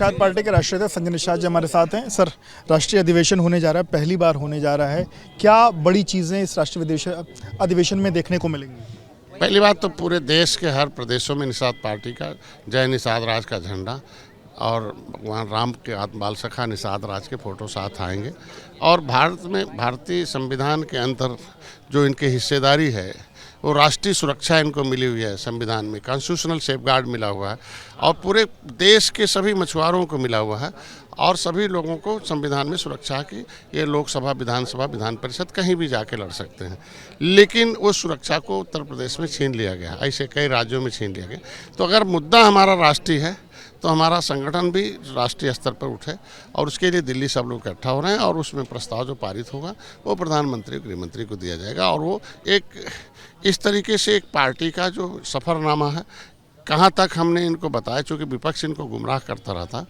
Nishad party के राष्ट्रीय अध्यक्ष संजय निषाद जी हमारे साथ हैं। सर, राष्ट्रीय अधिवेशन होने जा रहा है, पहली बार होने जा रहा है, क्या बड़ी चीज़ें इस राष्ट्रीय अधिवेशन में देखने को मिलेंगी? पहली बात तो पूरे देश के हर प्रदेशों में निषाद पार्टी का जय निषाद राज का झंडा और भगवान राम के बाल सखा निषाद राज के फोटो साथ आएंगे। और भारत में भारतीय संविधान के अंदर जो इनकी हिस्सेदारी है वो राष्ट्रीय सुरक्षा इनको मिली हुई है, संविधान में कॉन्स्टिट्यूशनल सेफगार्ड मिला हुआ है और पूरे देश के सभी मछुआरों को मिला हुआ है और सभी लोगों को संविधान में सुरक्षा की ये लोकसभा, विधानसभा, विधान परिषद कहीं भी जाके लड़ सकते हैं। लेकिन उस सुरक्षा को उत्तर प्रदेश में छीन लिया गया, ऐसे कई राज्यों में छीन लिया गया। तो अगर मुद्दा हमारा राष्ट्रीय है तो हमारा संगठन भी राष्ट्रीय स्तर पर उठे और उसके लिए दिल्ली सब लोग इकट्ठा हो रहे हैं और उसमें प्रस्ताव जो पारित होगा वो प्रधानमंत्री, गृहमंत्री को दिया जाएगा और वो एक इस तरीके से एक पार्टी का जो सफ़रनामा है, कहाँ तक हमने इनको बताया, चूँकि विपक्ष इनको गुमराह करता रहता,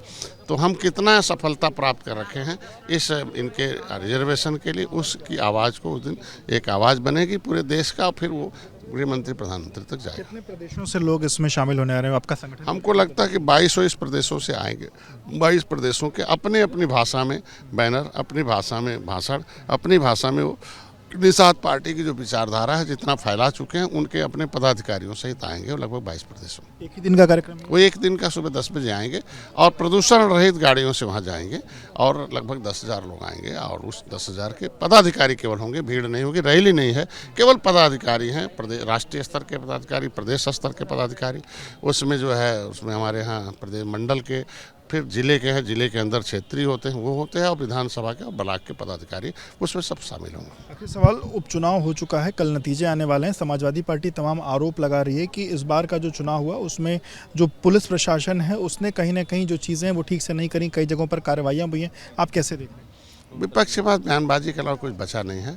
तो हम कितना सफलता प्राप्त कर रखे हैं इस इनके रिजर्वेशन के लिए, उसकी आवाज़ को उस दिन एक आवाज़ बनेगी पूरे देश का और फिर वो गृहमंत्री प्रधानमंत्री तक जाएगा। कितने प्रदेशों से लोग इसमें शामिल होने आ रहे हैं आपका संगठन? हमको लगता है कि 22 प्रदेशों से आएंगे। 22 प्रदेशों के अपने अपनी भाषा में बैनर, अपनी भाषा में भाषण, अपनी भाषा में वो निषाद पार्टी की जो विचारधारा है जितना फैला चुके हैं उनके अपने पदाधिकारियों सहित आएंगे। लगभग 22 प्रदेशों में एक ही दिन का कार्यक्रम है? वो एक दिन का सुबह 10 बजे आएंगे और प्रदूषण रहित गाड़ियों से वहाँ जाएंगे और लगभग 10,000 लोग आएंगे और उस 10,000 के पदाधिकारी केवल होंगे, भीड़ नहीं होगी, रैली नहीं है, केवल पदाधिकारी हैं, प्रदेश राष्ट्रीय स्तर के पदाधिकारी, प्रदेश स्तर के पदाधिकारी, उसमें जो है उसमें हमारे यहाँ प्रदेश मंडल के, फिर जिले के हैं, जिले के अंदर क्षेत्रीय होते हैं वो होते हैं और विधानसभा के और ब्लॉक के पदाधिकारी उसमें सब शामिल होंगे। आखिरी सवाल, उपचुनाव हो चुका है, कल नतीजे आने वाले हैं। समाजवादी पार्टी तमाम आरोप लगा रही है कि इस बार का जो चुनाव हुआ उसमें जो पुलिस प्रशासन है उसने कहीं ना कहीं जो चीज़ें हैं वो ठीक से नहीं करी, कई जगहों पर कार्रवाइयाँ हुई हैं, आप कैसे देख रहे हैं? विपक्ष के पास बयानबाजी के अलावा कुछ बचा नहीं है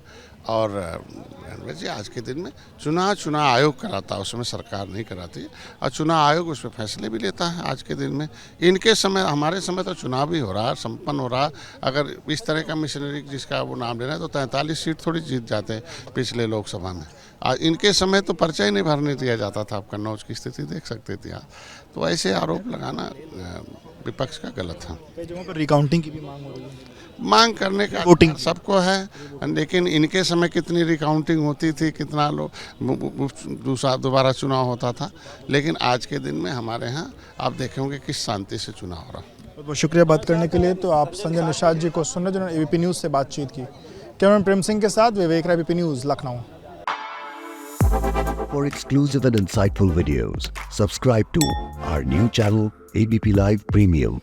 और बयानबाजी आज के दिन में चुनाव आयोग कराता है, उसमें सरकार नहीं कराती और चुनाव आयोग उसमें फैसले भी लेता है। आज के दिन में इनके समय, हमारे समय तो चुनाव भी हो रहा है, संपन्न हो रहा है। अगर इस तरह का मिशनरी जिसका वो नाम लेना है तो 43 सीट थोड़ी जीत जाते हैं पिछले लोकसभा में। आज इनके समय तो पर्चा ही नहीं भरने दिया जाता था, आप कन्नौज की स्थिति देख सकते थे आप। तो ऐसे आरोप लगाना विपक्ष का गलत है। कई जगहों पर रिकाउंटिंग की भी मांग हो रही है। मांग करने का वोटिंग सबको है, लेकिन इनके समय कितनी रिकाउंटिंग होती थी, कितना लोग दोबारा चुनाव होता था, लेकिन आज के दिन में हमारे यहाँ आप देखेंगे किस शांति से चुनाव हो रहा। बहुत बहुत शुक्रिया बात करने के लिए। तो आप संजय निषाद जी को सुन रहे जिन्होंने एबीपी न्यूज़ से बातचीत की। कैमरामैन प्रेम सिंह के साथ Vivek Rai, ABP news, Lucknow. For exclusive and insightful videos, subscribe to our new channel ABP Live Premium.